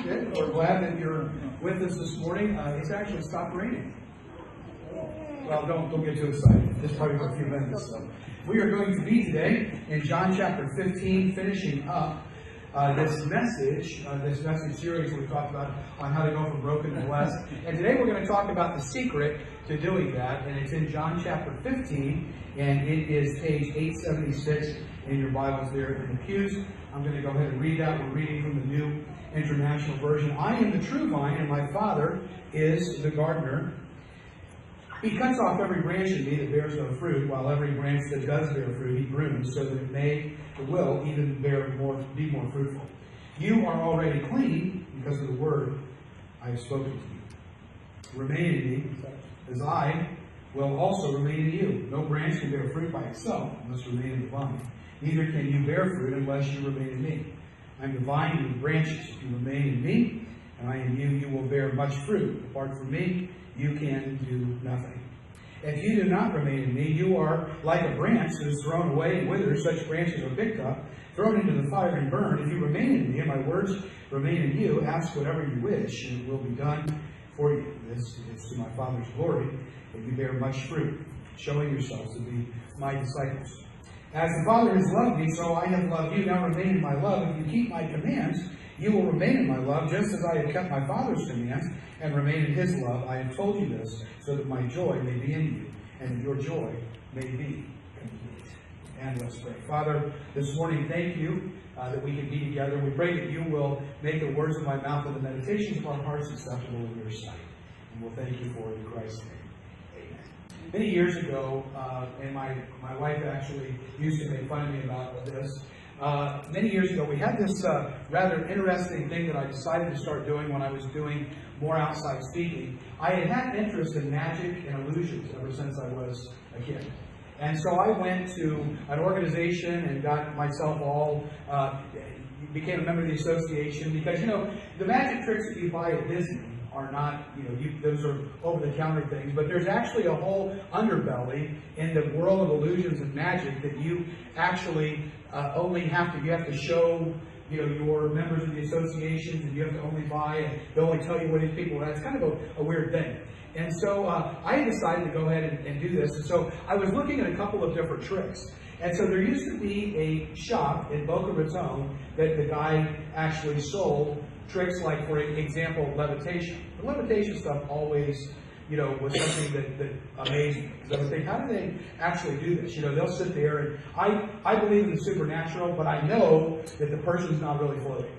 Good. We're glad that you're with us this morning. It's actually stopped raining. Well, don't get too excited. Just probably for a few minutes. So, we are going to be today in John chapter 15, finishing up this message series we talked about on how to go from broken to blessed. And today we're going to talk about the secret to doing that. And it's in John chapter 15, and it is page 876 in your Bibles there in the pews. I'm going to go ahead and read that. We're reading from the New International Version. I am the true vine, and my Father is the gardener. He cuts off every branch in me that bears no fruit, while every branch that does bear fruit he prunes, so that it will even be more fruitful. You are already clean because of the word I have spoken to you. Remain in me, as I will also remain in you. No branch can bear fruit by itself, it must remain in the vine. Neither can you bear fruit unless you remain in me. I am the vine, you the branches. If you remain in me, and I in you, you will bear much fruit. Apart from me, you can do nothing. If you do not remain in me, you are like a branch that is thrown away and withers. Such branches are picked up, thrown into the fire and burned. If you remain in me, and my words remain in you, ask whatever you wish, and it will be done for you. This is to my Father's glory, that you bear much fruit, showing yourselves to be my disciples. As the Father has loved me, so I have loved you. Now remain in my love. If you keep my commands, you will remain in my love, just as I have kept my Father's commands and remain in his love. I have told you this, so that my joy may be in you, and that your joy may be complete. And let's pray. Father, this morning, thank you that we can be together. We pray that you will make the words of my mouth and the meditations of our hearts acceptable in your sight. And we'll thank you for it in Christ's name. Many years ago, and my wife actually used to make fun of me about this. Many years ago, we had this rather interesting thing that I decided to start doing when I was doing more outside speaking. I had had interest in magic and illusions ever since I was a kid. And so I went to an organization and got myself became a member of the association because, the magic tricks that you buy at Disney are not, those are over-the-counter things, but there's actually a whole underbelly in the world of illusions and magic that you actually you have to show, your members of the associations, and you have to only buy, and they only tell you what these people are. It's kind of a weird thing. And so I decided to go ahead and do this. And so I was looking at a couple of different tricks. And so there used to be a shop in Boca Raton that the guy actually sold tricks like, for example, levitation. The levitation stuff always, was something that amazed me. Because I would think, how do they actually do this? They'll sit there, and I believe in the supernatural, but I know that the person's not really floating.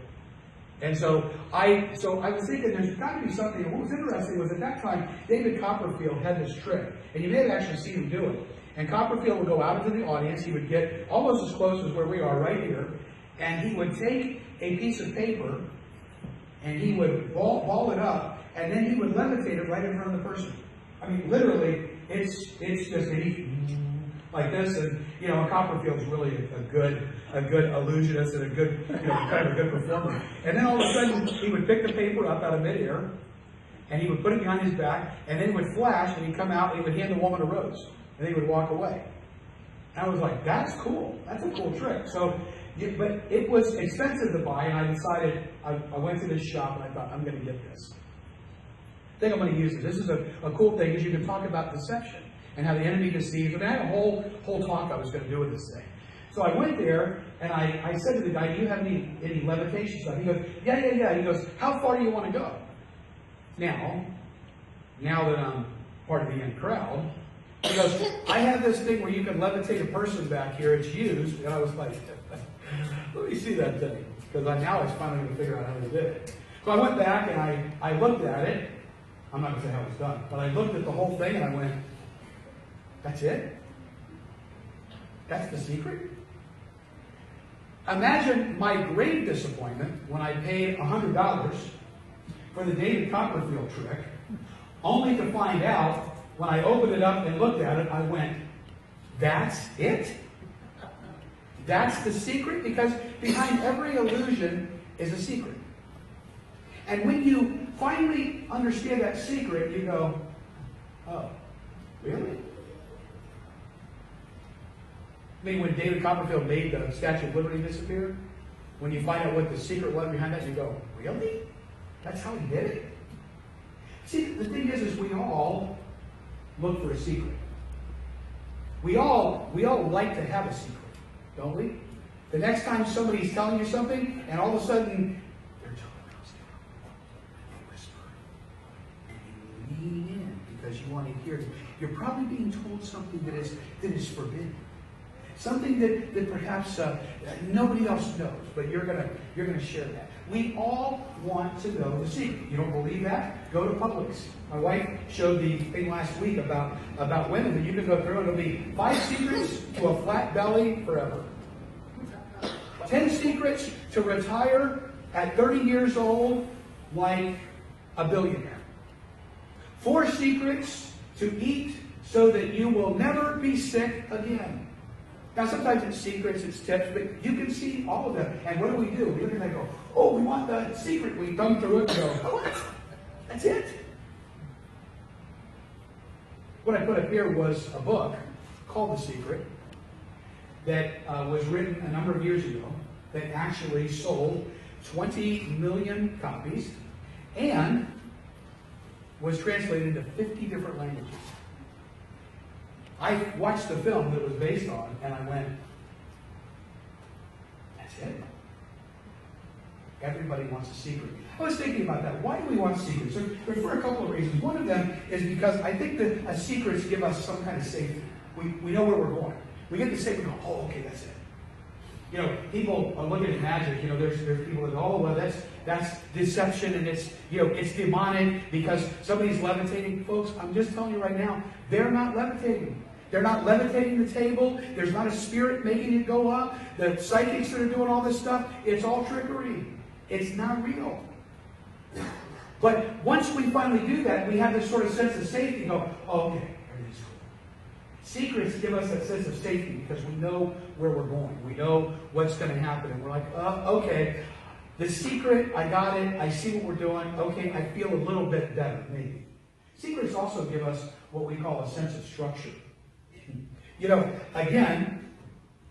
And so I was thinking there's got to be something. And what was interesting was at that time, David Copperfield had this trick. And you may have actually seen him do it. And Copperfield would go out into the audience. He would get almost as close as where we are right here. And he would take a piece of paper, and he would ball it up, and then he would levitate it right in front of the person. I mean, literally, it's just like this. And Copperfield's really a good illusionist and a good, kind of a good performer. And then all of a sudden, he would pick the paper up out of midair, and he would put it behind his back, and then it would flash, and he'd come out, and he would hand the woman a rose, and then he would walk away. And I was like, that's cool. That's a cool trick. So. But it was expensive to buy, and I decided, I went to this shop, and I thought, I'm going to get this. I think I'm going to use it. This is a cool thing, is you can talk about deception and how the enemy deceives. And I had a whole talk I was going to do with this thing. So I went there, and I said to the guy, do you have any levitation stuff? He goes, yeah. He goes, how far do you want to go? Now that I'm part of the in crowd, he goes, I have this thing where you can levitate a person back here. It's used. And I was like, let me see that thing. Because now I was finally going to figure out how to do it. So I went back and I looked at it. I'm not going to say how it's done. But I looked at the whole thing and I went, that's it? That's the secret? Imagine my great disappointment when I paid $100 for the David Copperfield trick, only to find out when I opened it up and looked at it, I went, that's it? That's the secret? Because behind every illusion is a secret. And when you finally understand that secret, you go, oh, really? I mean, when David Copperfield made the Statue of Liberty disappear, when you find out what the secret was behind that, you go, really? That's how he did it. See, the thing is we all look for a secret. We all like to have a secret, don't we? The next time somebody's telling you something, and all of a sudden they're telling us, they whisper, and you lean in because you want to hear it. You're probably being told something that is forbidden, something that perhaps nobody else knows, but you're gonna share that. We all want to know the secret. You don't believe that? Go to Publix. My wife showed the thing last week about women that you can go through, and it'll be 5 secrets to a flat belly forever. 10 secrets to retire at 30 years old like a billionaire. 4 secrets to eat so that you will never be sick again. Now, sometimes it's secrets, it's tips, but you can see all of them. And what do? We look at it and go, oh, we want the secret. We thumb through it and go, oh, that's it. What I put up here was a book called The Secret that was written a number of years ago that actually sold 20 million copies and was translated into 50 different languages. I watched the film that it was based on, and I went, that's it? Everybody wants a secret. I was thinking about that. Why do we want secrets? There's for a couple of reasons. One of them is because I think that secrets give us some kind of safety. We know where we're going. We get the safety and go, oh, okay, that's it. You know, people are looking at magic. You know, there's people that go, oh, well, that's deception, and it's demonic because somebody's levitating. Folks, I'm just telling you right now, they're not levitating. They're not levitating the table. There's not a spirit making it go up. The psychics that are doing all this stuff, it's all trickery. It's not real. But once we finally do that, we have this sort of sense of safety and go, oh, okay, everything's cool. Secrets give us that sense of safety because we know where we're going. We know what's going to happen. And we're like, okay, the secret, I got it. I see what we're doing. Okay, I feel a little bit better, maybe. Secrets also give us what we call a sense of structure. You know, again,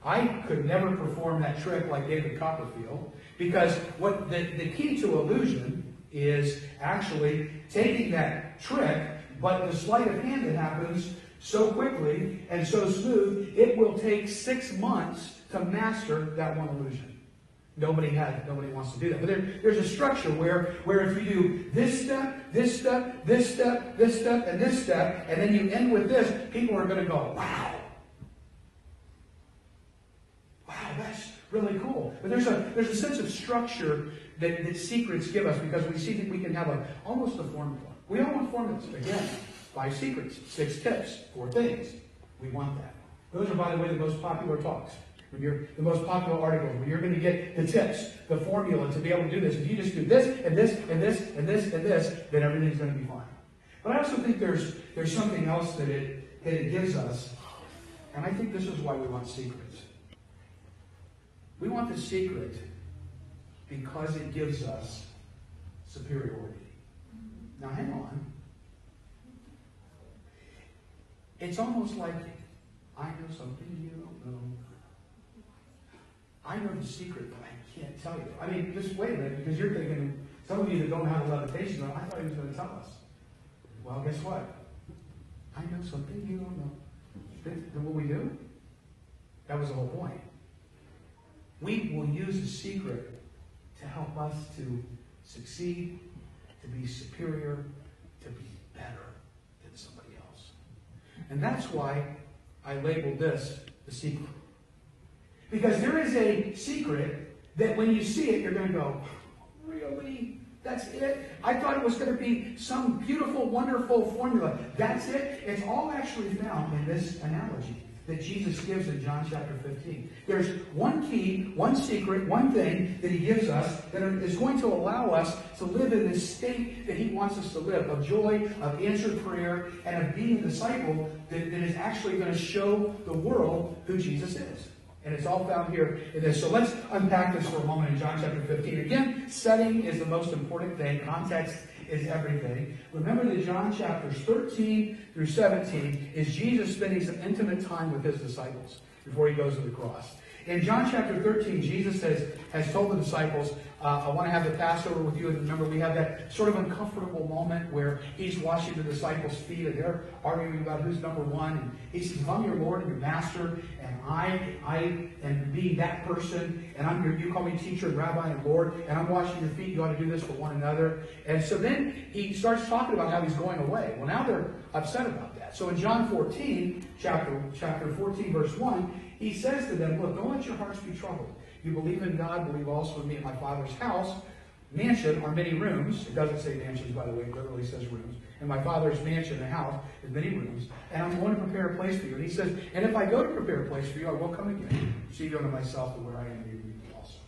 I could never perform that trick like David Copperfield because what the key to illusion is actually taking that trick, but the sleight of hand that happens so quickly and so smooth, it will take 6 months to master that one illusion. Nobody wants to do that. But there's a structure where if you do this step, this step, this step, this step, and this step, and then you end with this, people are going to go, wow. Wow, that's really cool. But there's a sense of structure that secrets give us because we see that we can have almost a formula. We all want formulas. Again, 5 secrets, 6 tips, 4 things. We want that. Those are, by the way, the most popular talks. The most popular articles, where you're going to get the tips, the formula to be able to do this. If you just do this, and this, and this, and this, and this, then everything's going to be fine. But I also think there's something else that it gives us, and I think this is why we want secrets. We want the secret because it gives us superiority. Now, hang on. It's almost like I know something you don't know. I know the secret, but I can't tell you. I mean, just wait a minute, because you're thinking, some of you that don't have a levitation, I thought he was going to tell us. Well, guess what? I know something you don't know. Then what we do? That was the whole point. We will use the secret to help us to succeed, to be superior, to be better than somebody else. And that's why I labeled this the secret. Because there is a secret that when you see it, you're going to go, really? That's it? I thought it was going to be some beautiful, wonderful formula. That's it? It's all actually found in this analogy that Jesus gives in John chapter 15. There's one key, one secret, one thing that he gives us that is going to allow us to live in this state that he wants us to live, of joy, of answered prayer, and of being a disciple that is actually going to show the world who Jesus is. And it's all found here in this. So let's unpack this for a moment in John chapter 15. Again, setting is the most important thing. Context is everything. Remember that John chapters 13 through 17 is Jesus spending some intimate time with his disciples before he goes to the cross. In John chapter 13, Jesus has told the disciples, I want to have the Passover with you. And remember, we have that sort of uncomfortable moment where he's washing the disciples' feet and they're arguing about who's number one. And he says, if I'm your Lord and your master, and I am being that person, and you call me teacher and rabbi and Lord, and I'm washing your feet, you ought to do this for one another. And so then he starts talking about how he's going away. Well, now they're upset about that. So in John 14, chapter 14, verse 1, he says to them, look, don't let your hearts be troubled. You believe in God, believe also in me. In my Father's house, mansion, are many rooms. It doesn't say mansions, by the way. It literally says rooms. In my Father's mansion, the house, is many rooms. And I'm going to prepare a place for you. And he says, and if I go to prepare a place for you, I will come again. See you unto myself, and where I am, you be also.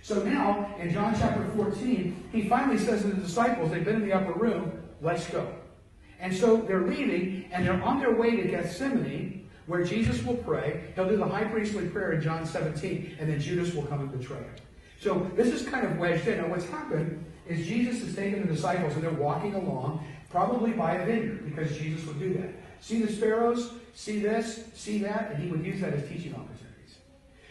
So now, in John chapter 14, he finally says to the disciples, they've been in the upper room, let's go. And so they're leaving, and they're on their way to Gethsemane, where Jesus will pray. He'll do the high priestly prayer in John 17, and then Judas will come and betray him. So this is kind of wedged in. Now what's happened is Jesus has taken the disciples, and they're walking along, probably by a vineyard, because Jesus would do that. See the sparrows, see this, see that, and he would use that as teaching opportunities.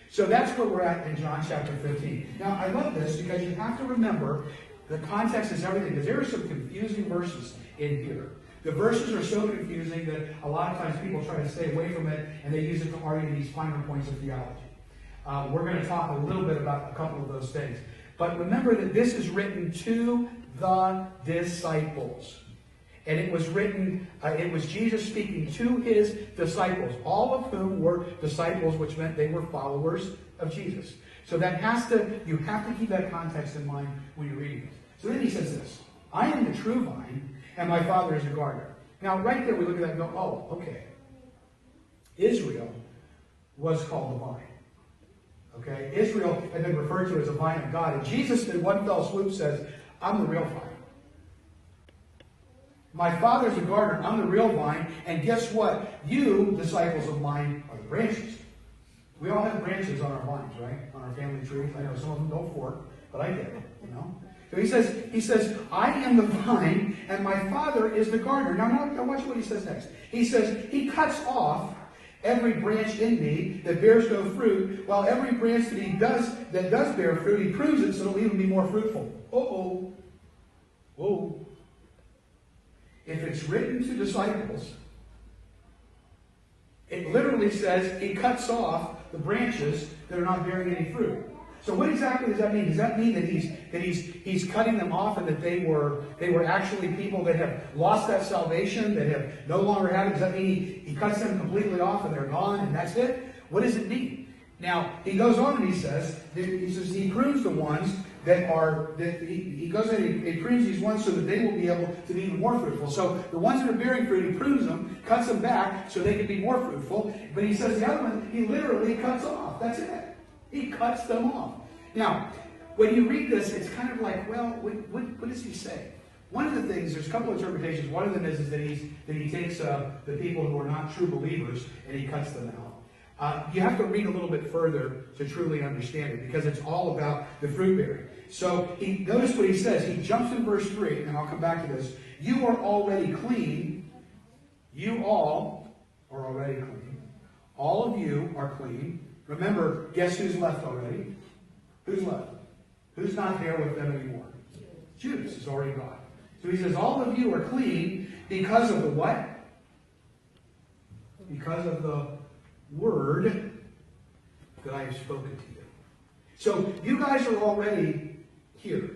So that's where we're at in John chapter 15. Now I love this because you have to remember the context is everything, because there are some confusing verses in here. The verses are so confusing that a lot of times people try to stay away from it, and they use it to argue these finer points of theology. We're going to talk a little bit about a couple of those things. But remember that this is written to the disciples. And it was written, it was Jesus speaking to his disciples, all of whom were disciples, which meant they were followers of Jesus. So you have to keep that context in mind when you're reading it. So then he says this, I am the true vine, and my Father is the gardener. Now, right there, we look at that and go, oh, okay. Israel was called the vine. Okay? Israel had been referred to as a vine of God. And Jesus, in one fell swoop, says, I'm the real vine. My Father's the gardener. I'm the real vine. And guess what? You, disciples of mine, are the branches. We all have branches on our vines, right? On our family trees. I know some of them don't fork, but I get it, you know? So he says, I am the vine, and my Father is the gardener. Now watch what he says next. He says, he cuts off every branch in me that bears no fruit, while every branch that does bear fruit, he prunes it so it'll even be more fruitful. Uh-oh. Whoa. If it's written to disciples, it literally says he cuts off the branches that are not bearing any fruit. So what exactly does that mean? Does that mean that he's cutting them off and that they were actually people that have lost that salvation, that have no longer had it? Does that mean he cuts them completely off and they're gone and that's it? What does it mean? Now, he goes on and he says he prunes the ones he goes in and he prunes these ones so that they will be able to be even more fruitful. So the ones that are bearing fruit, he prunes them, cuts them back so they can be more fruitful. But he says the other one, he literally cuts off. That's it. He cuts them off. Now, when you read this, it's kind of like, well, what does he say? One of the things, there's a couple of interpretations. One of them is that he takes the people who are not true believers and he cuts them out. You have to read a little bit further to truly understand it, because it's all about the fruit bearing. So notice what he says. He jumps in verse 3, and I'll come back to this. You are already clean. You all are already clean. All of you are clean. Remember, guess who's left already? Who's left? Who's not there with them anymore? Judas is already gone. So he says, all of you are clean because of the what? Because of the word that I have spoken to you. So you guys are already here.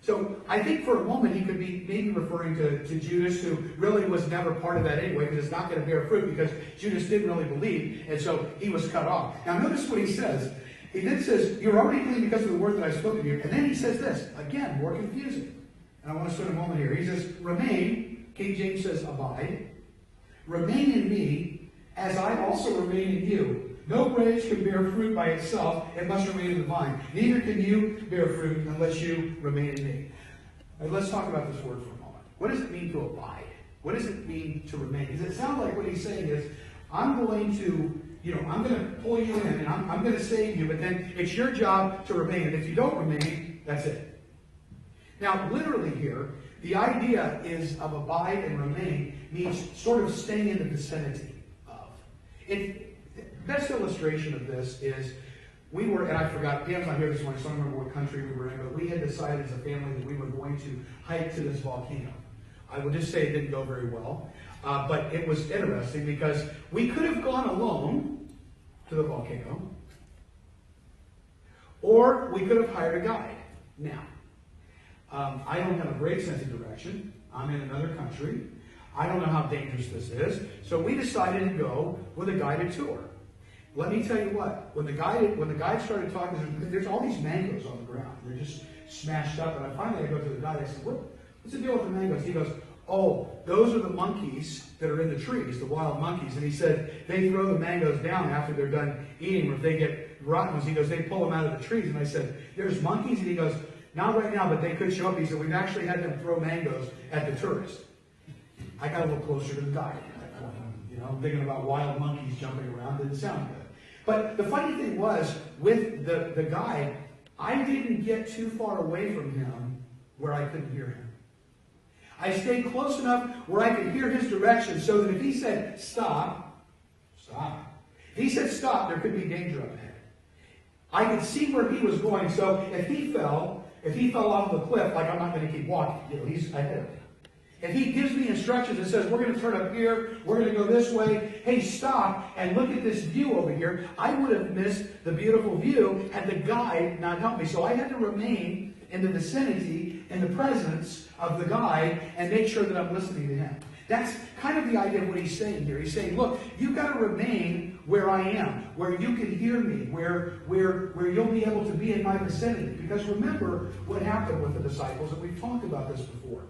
So I think for a moment he could be maybe referring to Judas, who really was never part of that anyway, because it's not going to bear fruit, because Judas didn't really believe, and so he was cut off. Now notice what he says. He then says, you're already clean because of the word that I've spoken to you. And then he says this, again, more confusing. And I want to spend a moment here. He says, remain, King James says abide, remain in me as I also remain in you. No branch can bear fruit by itself. It must remain in the vine. Neither can you bear fruit unless you remain in me. Right, let's talk about this word for a moment. What does it mean to abide? What does it mean to remain? Does it sound like what he's saying is, I'm going to pull you in and I'm going to save you, but then it's your job to remain. And if you don't remain, that's it. Now, literally here, the idea is of abide and remain means sort of staying in the vicinity of. The best illustration of this is we were, and I forgot, Pam's not here this morning, so I don't remember what country we were in, but we had decided as a family that we were going to hike to this volcano. I will just say it didn't go very well, but it was interesting because we could have gone alone to the volcano, or we could have hired a guide. Now, I don't have a great sense of direction. I'm in another country. I don't know how dangerous this is. So we decided to go with a guided tour. Let me tell you what, when the guide started talking, there's all these mangoes on the ground. They're just smashed up. And I go to the guide, I said, what's the deal with the mangoes? He goes, oh, those are the monkeys that are in the trees, the wild monkeys. And he said, they throw the mangoes down after they're done eating, or if they get rotten ones, he goes, they pull them out of the trees. And I said, there's monkeys? And he goes, not right now, but they could show up. He said, we've actually had them throw mangoes at the tourists. I got a little closer to the guide at that point. You know, thinking about wild monkeys jumping around didn't sound good. But the funny thing was, with the guide, I didn't get too far away from him where I couldn't hear him. I stayed close enough where I could hear his direction so that if he said, stop, stop. If he said stop, there could be danger up ahead. I could see where he was going, so if he fell off the cliff, like I'm not going to keep walking, you know, he's ahead of me. If he gives me instructions and says, we're going to turn up here, we're going to go this way, hey, stop, and look at this view over here, I would have missed the beautiful view had the guide not helped me. So I had to remain in the vicinity, in the presence of the guide, and make sure that I'm listening to him. That's kind of the idea of what he's saying here. He's saying, look, you've got to remain where I am, where you can hear me, where you'll be able to be in my vicinity. Because remember what happened with the disciples, and we've talked about this before.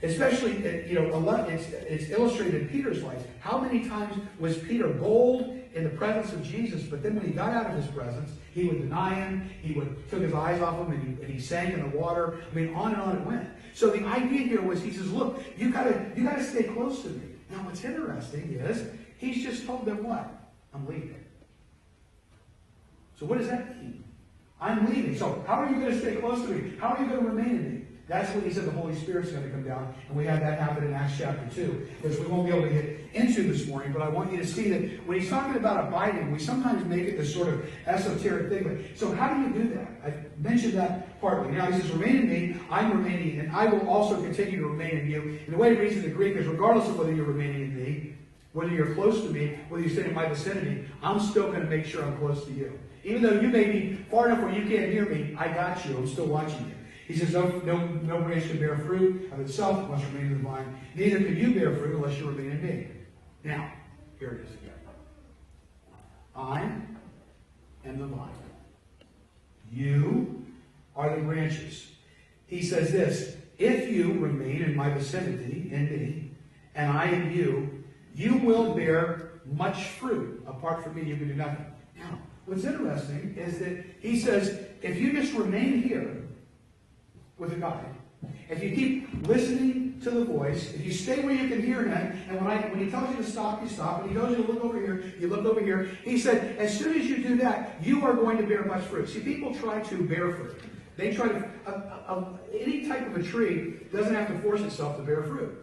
Especially, you know, it's illustrated in Peter's life. How many times was Peter bold in the presence of Jesus, but then when he got out of his presence, he would deny him, he would took his eyes off him, and he sank in the water. I mean, on and on it went. So the idea here was, he says, look, you gotta stay close to me. Now, what's interesting is, he's just told them what? I'm leaving. So what does that mean? I'm leaving. So how are you going to stay close to me? How are you going to remain in me? That's when he said the Holy Spirit's going to come down, and we had that happen in Acts chapter 2, which we won't be able to get into this morning, but I want you to see that when he's talking about abiding, we sometimes make it this sort of esoteric thing. But, so how do you do that? I mentioned that partly. Now he says, remain in me, I'm remaining, and I will also continue to remain in you. And the way he reads in the Greek is, regardless of whether you're remaining in me, whether you're close to me, whether you stay in my vicinity, I'm still going to make sure I'm close to you. Even though you may be far enough where you can't hear me, I got you. I'm still watching you. He says, no branch can bear fruit of itself unless you remain in the vine. Neither can you bear fruit unless you remain in me. Now, here it is again. I am the vine. You are the branches. He says this, if you remain in my vicinity, in me, and I in you, you will bear much fruit. Apart from me, you can do nothing. Now, what's interesting is that he says, if you just remain here with a guide, if you keep listening to the voice, if you stay where you can hear him, and when he tells you to stop, you stop. When he tells you to look over here, you look over here. He said, as soon as you do that, you are going to bear much fruit. See, people try to bear fruit. They try to, any type of a tree doesn't have to force itself to bear fruit.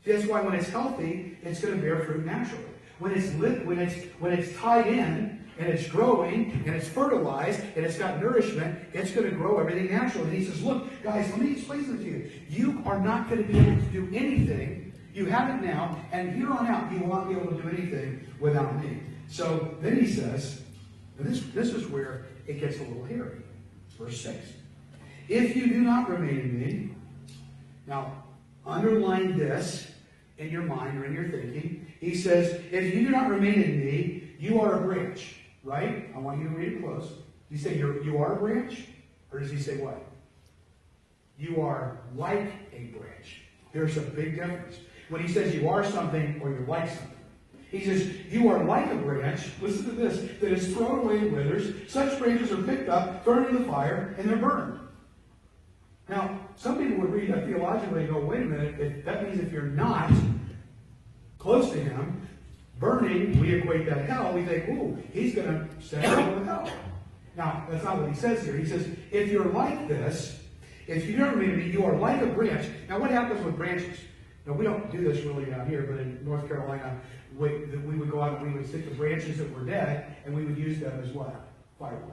See, that's why when it's healthy, it's going to bear fruit naturally. When it's tied in, and it's growing, and it's fertilized, and it's got nourishment, it's going to grow everything naturally. And he says, look, guys, let me explain something to you. You are not going to be able to do anything. You have it now, and here on out, you will not be able to do anything without me. So then he says, this is where it gets a little hairy. Verse 6. If you do not remain in me, now underline this in your mind or in your thinking. He says, if you do not remain in me, you are a branch. Right? I want you to read it close. Does he say you are a branch? Or does he say what? You are like a branch. There's a big difference. When he says you are something or you're like something. He says, you are like a branch, listen to this, that is thrown away and withers. Such branches are picked up, thrown into the fire, and they're burned. Now, some people would read that theologically and go, wait a minute, that means if you're not close to him, burning, we equate that hell. We think, ooh, he's going to send people to hell. Now, that's not what he says here. He says, if you're like this, if you don't remain in me, you are like a branch. Now, what happens with branches? Now, we don't do this really down here, but in North Carolina, we would go out and we would stick the branches that were dead, and we would use them as what? firewood.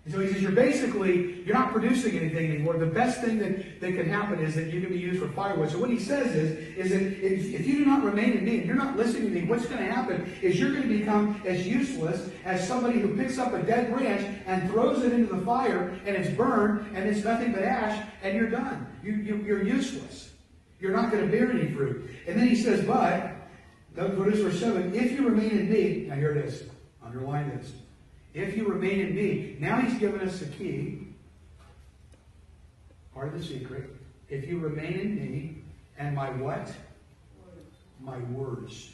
And so he says, you're not producing anything anymore. The best thing that can happen is that you can be used for firewood. So what he says is that if you do not remain in me, and you're not listening to me, what's going to happen is you're going to become as useless as somebody who picks up a dead branch and throws it into the fire, and it's burned, and it's nothing but ash, and you're done. You're useless. You're not going to bear any fruit. And then he says, but, notice verse 7, if you remain in me, now here it is, underline this. If you remain in me, now he's given us the key, part of the secret. If you remain in me, and my what? My words.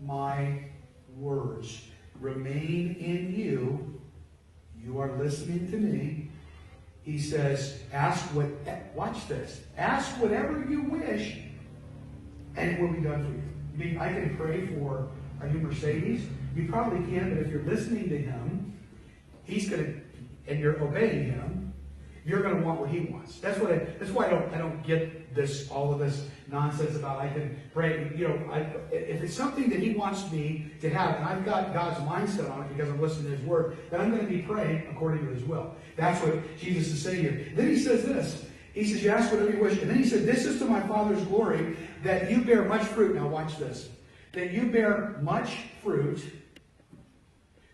My words remain in you. You are listening to me. He says, watch this. Ask whatever you wish, and it will be done for you. You mean I can pray for a new Mercedes? You probably can, but if you're listening to him, he's going to, and you're obeying him, you're going to want what he wants. That's why I don't get all of this nonsense about I can pray. If it's something that he wants me to have, and I've got God's mindset on it because I'm listening to his word, then I'm going to be praying according to his will. That's what Jesus is saying here. Then he says this. He says, you ask whatever you wish. And then he said, this is to my Father's glory, that you bear much fruit. Now watch this. That you bear much fruit,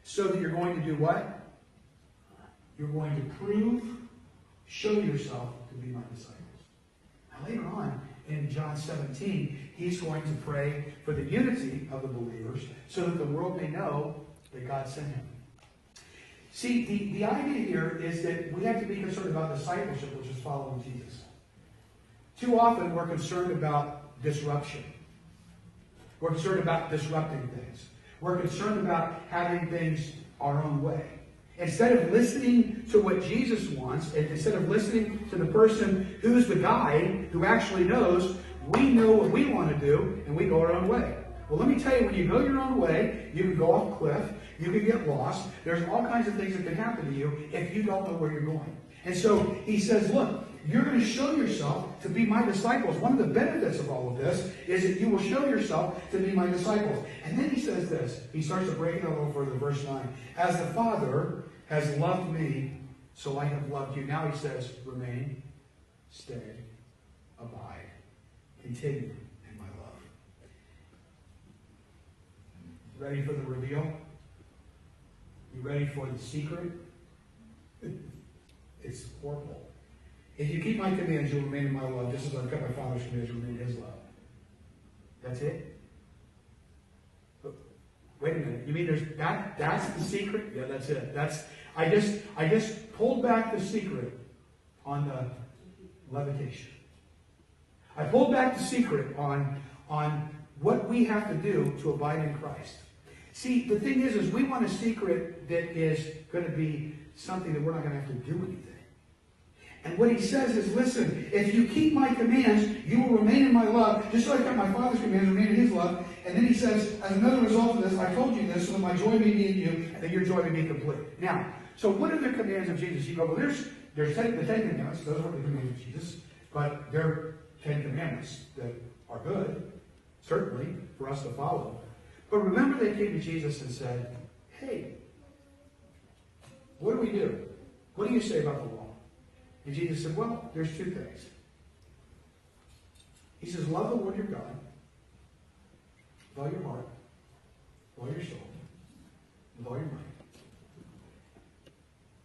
so that you're going to do what? You're going to show yourself to be my disciples. Now later on in John 17, he's going to pray for the unity of the believers so that the world may know that God sent him. See, the idea here is that we have to be concerned about discipleship, which is following Jesus. Too often we're concerned about disruption. We're concerned about disrupting things. We're concerned about having things our own way. Instead of listening to what Jesus wants, and instead of listening to the person who's the guide, who actually knows, we know what we want to do, and we go our own way. Well, let me tell you, when you go your own way, you can go off a cliff, you can get lost. There's all kinds of things that can happen to you if you don't know where you're going. And so he says, look, you're going to show yourself to be my disciples. One of the benefits of all of this is that you will show yourself to be my disciples. And then he says this. He starts to break it a little further, verse 9. As the Father has loved me, so I have loved you. Now he says, remain, stay, abide, continue in my love. Ready for the reveal? You ready for the secret? It's horrible. If you keep my commands, you'll remain in my love, just as I've kept my Father's commands, you'll remain in his love. That's it? But wait a minute. You mean that's the secret? Yeah, that's it. I just pulled back the secret on the levitation. I pulled back the secret on what we have to do to abide in Christ. See, the thing is we want a secret that is going to be something that we're not going to have to do anything. And what he says is, listen, if you keep my commands, you will remain in my love, just like I got my Father's commands, remain in his love. And then he says, as another result of this, I told you this, so that my joy may be in you, and that your joy may be complete. Now, so what are the commands of Jesus? You go, well, there's the Ten Commandments. Those are the commands of Jesus. But they're 10 commandments that are good, certainly, for us to follow. But remember they came to Jesus and said, hey, what do we do? What do you say about the law? And Jesus said, well, there's two things. He says, love the Lord your God with all your heart, with all your soul, with all your might.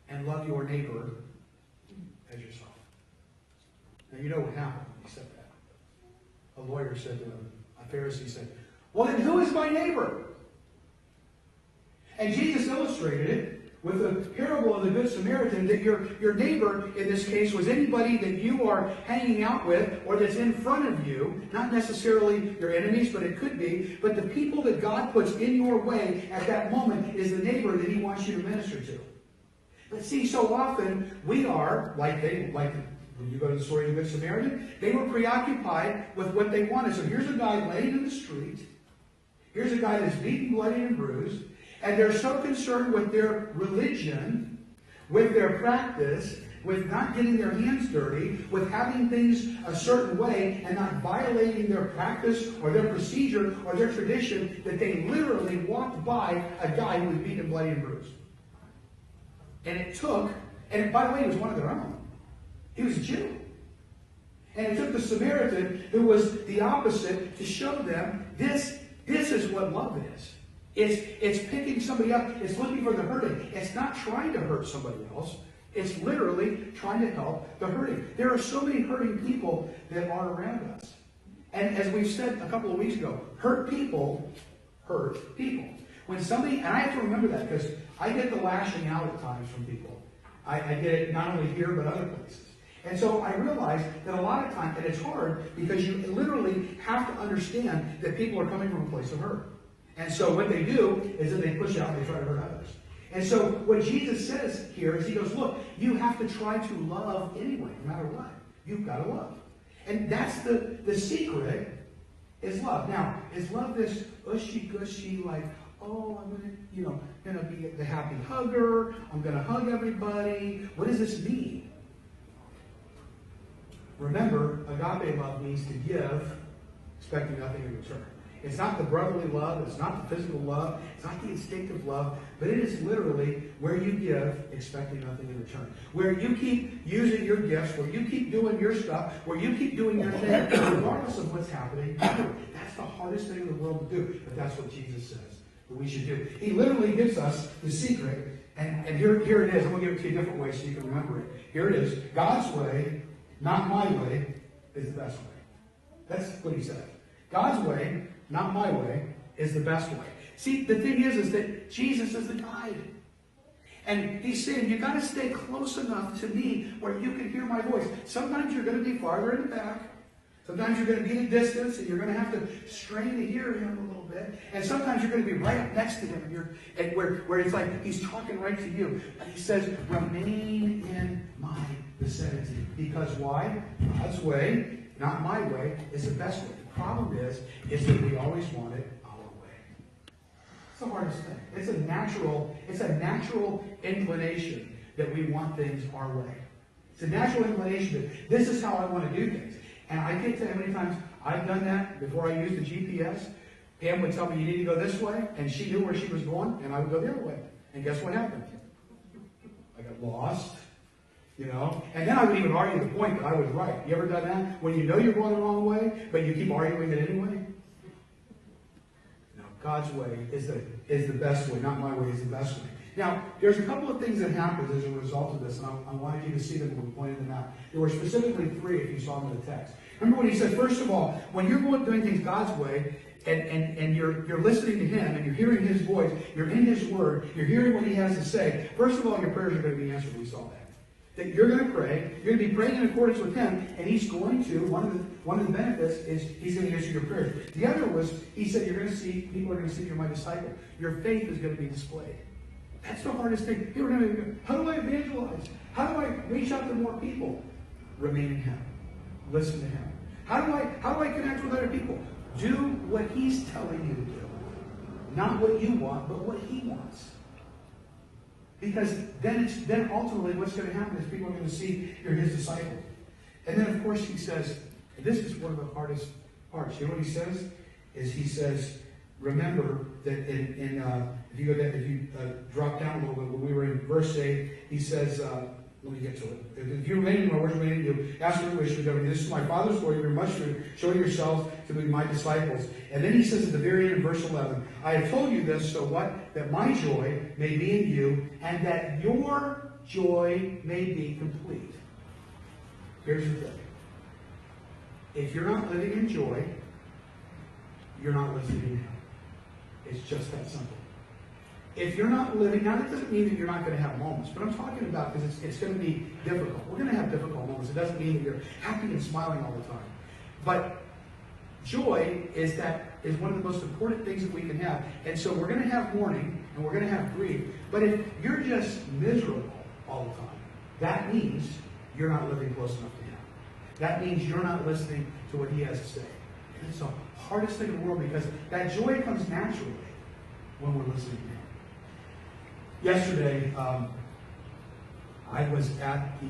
And love your neighbor as yourself. Now you know what happened when he said that. A lawyer said to him, a Pharisee said, well, then who is my neighbor? And Jesus illustrated it with the parable of the Good Samaritan, that your neighbor in this case was anybody that you are hanging out with or that's in front of you, not necessarily your enemies, but it could be, but the people that God puts in your way at that moment is the neighbor that he wants you to minister to. But see, so often we are, like when you go to the story of the Good Samaritan, they were preoccupied with what they wanted. So here's a guy laying in the street. Here's a guy that's beaten, bloody, and bruised. And they're so concerned with their religion, with their practice, with not getting their hands dirty, with having things a certain way and not violating their practice or their procedure or their tradition, that they literally walked by a guy who was beaten, bloody, and bruised. And it took, and by the way, he was one of their own. He was a Jew. And it took the Samaritan, who was the opposite, to show them this is what love is. It's picking somebody up. It's looking for the hurting. It's not trying to hurt somebody else. It's literally trying to help the hurting. There are so many hurting people that are around us. And as we've said a couple of weeks ago, hurt people hurt people. When somebody, and I have to remember that because I get the lashing out at times from people. I get it not only here but other places. And so I realize that a lot of times, and it's hard because you literally have to understand that people are coming from a place of hurt. And so what they do is that they push out and they try to hurt others. And so what Jesus says here is he goes, look, you have to try to love anyway, no matter what. You've got to love. And that's the secret is love. Now, is love this ushy-gushy, like, oh, I'm gonna be the happy hugger, I'm gonna hug everybody. What does this mean? Remember, agape love means to give, expecting nothing in return. It's not the brotherly love, it's not the physical love, it's not the instinctive love, but it is literally where you give, expecting nothing in return. Where you keep using your gifts, where you keep doing your stuff, where you keep doing your thing, regardless of what's happening. That's the hardest thing in the world to do, but that's what Jesus says that we should do. He literally gives us the secret, and here it is. I'm going to give it to you a different way so you can remember it. Here it is. God's way, not my way, is the best way. That's what he said. God's way, not my way, is the best way. See, the thing is that Jesus is the guide. And he's saying, you got to stay close enough to me where you can hear my voice. Sometimes you're going to be farther in the back. Sometimes you're going to be in a distance, and you're going to have to strain to hear him a little bit. And sometimes you're going to be right up next to him, and where it's like he's talking right to you. And he says, remain in my vicinity. Because why? God's way, not my way, is the best way. The problem is that we always want it our way. It's the hardest thing. It's a natural inclination that we want things our way. It's a natural inclination that this is how I want to do things. And I can't tell you how many times I've done that before I used the GPS. Pam would tell me, you need to go this way, and she knew where she was going, and I would go the other way. And guess what happened? I got lost, And then I would even argue the point that I was right. You ever done that? When you know you're going the wrong way, but you keep arguing it anyway? No, God's way is the best way, not my way is the best way. Now, there's a couple of things that happened as a result of this, and I wanted you to see them when we pointed them out. There were specifically 3 if you saw them in the text. Remember what he said, first of all, when you're doing things God's way, and you're listening to him, and you're hearing his voice, you're in his word, you're hearing what he has to say, first of all, your prayers are going to be answered. We saw that. That you're going to pray, you're going to be praying in accordance with him, and he's going to, one of the benefits is he's going to answer your prayers. The other was, he said, people are going to see you're my disciple. Your faith is going to be displayed. That's the hardest thing. People are going to go, how do I evangelize? How do I reach out to more people? Remain in him. Listen to him. How do I connect with other people? Do what he's telling you to do. Not what you want, but what he wants. Because then ultimately what's going to happen is people are going to see you're his disciple. And then of course he says, and this is one of the hardest parts. You know what he says? He says, remember that if you drop down a little bit, when we were in verse 8, he says, let me get to it. If you remain in my words, remain in you, ask what you wish to do. This is my Father's glory, you're much fruit, showing yourselves to be my disciples. And then he says at the very end of verse 11, I have told you this, so what? That my joy may be in you, and that your joy may be complete. Here's the thing. If you're not living in joy, you're not listening to him. It's just that simple. If you're not living, now that doesn't mean that you're not going to have moments, but I'm talking about because it's going to be difficult. We're going to have difficult moments. It doesn't mean that you're happy and smiling all the time. But joy is one of the most important things that we can have. And so we're going to have mourning and we're going to have grief. But if you're just miserable all the time, that means you're not living close enough to him. That means you're not listening to what he has to say. And it's the hardest thing in the world because that joy comes naturally when we're listening to him. Yesterday, I was at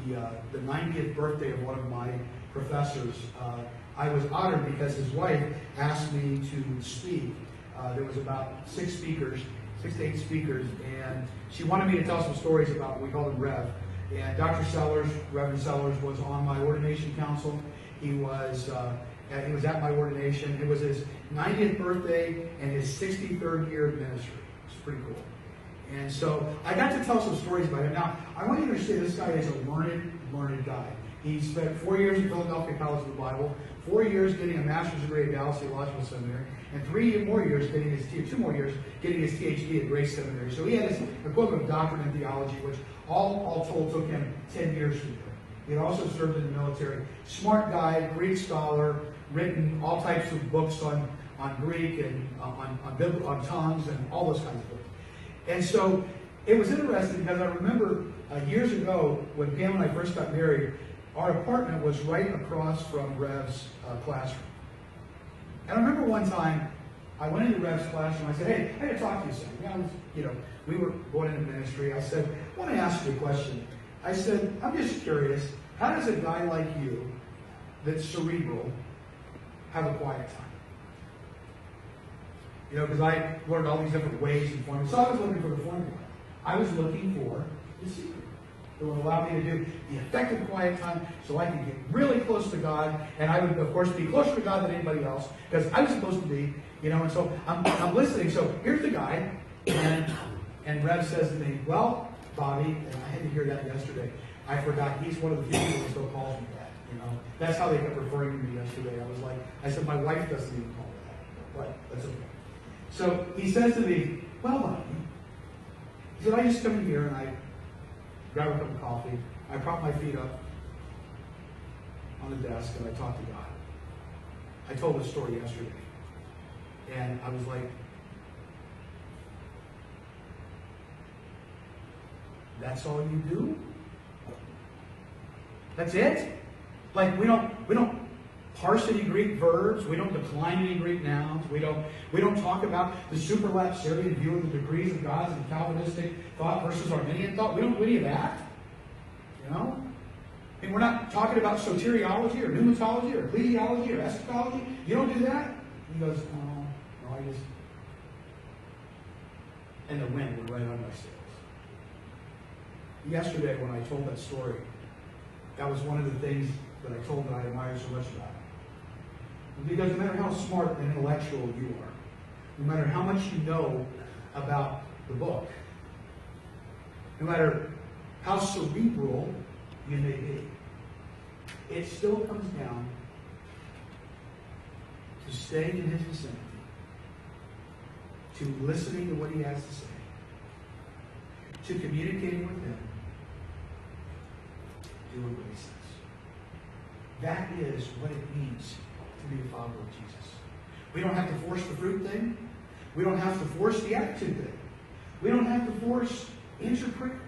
the 90th birthday of one of my professors. I was honored because his wife asked me to speak. There was about 6 to 8 speakers, and she wanted me to tell some stories about, we call them Rev. And Dr. Sellers, Reverend Sellers, was on my ordination council. He was at my ordination. It was his 90th birthday and his 63rd year of ministry. It's pretty cool. And so I got to tell some stories about him. Now, I want you to understand this guy is a learned guy. He spent 4 years at Philadelphia College of the Bible, 4 years getting a master's degree at Dallas Theological Seminary, and 2 more years getting his PhD at Grace Seminary. So he had his equivalent of doctorate in theology, which all told took him 10 years to do. He had also served in the military. Smart guy, Greek scholar, written all types of books on Greek and on tongues and all those kinds of books. And so it was interesting because I remember years ago when Pam and I first got married, our apartment was right across from Rev's classroom. And I remember one time I went into Rev's classroom. I said, "Hey, I got to talk to you something." We were going into ministry. I said, "I want to ask you a question." I said, "I'm just curious. How does a guy like you, that's cerebral, have a quiet time?" Because I learned all these different ways and formulas. So I was looking for the formula. I was looking for the secret that would allow me to do the effective quiet time so I could get really close to God. And I would, of course, be closer to God than anybody else because I was supposed to be, and so I'm listening. So here's the guy. And Rev says to me, "Well, Bobby," and I had to hear that yesterday. I forgot. He's one of the few people who still calls me that. That's how they kept referring to me yesterday. I said, "My wife doesn't even call me that." But that's okay. So he says to me, "Well, Bobby," he said, "I just come in here and I grab a cup of coffee. I prop my feet up on the desk and I talk to God." I told this story yesterday. And I was like, "That's all you do? That's it? Like we don't parse any Greek verbs. We don't decline any Greek nouns. We don't talk about the superlapsarian view of the degrees of gods and Calvinistic thought versus Arminian thought. We don't do any of that. And we're not talking about soteriology or pneumatology or ecclesiology or eschatology. You don't do that?" He goes, "No, I just..." And the wind would right on my sails. Yesterday when I told that story, that was one of the things that I told that I admired so much about him. Because no matter how smart and intellectual you are, no matter how much you know about the book, no matter how cerebral you may be, it still comes down to staying in his vicinity, to listening to what he has to say, to communicating with him, doing what he says. That is what it means to be a follower of Jesus. We don't have to force the fruit thing. We don't have to force the attitude thing. We don't have to force answer prayer.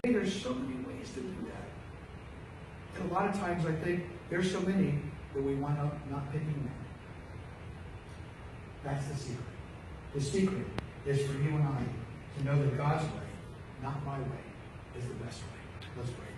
There's so many ways to do that. And a lot of times I think there's so many that we wind up not picking them. That's the secret. The secret is for you and I to know that God's way, not my way, is the best way. Let's pray.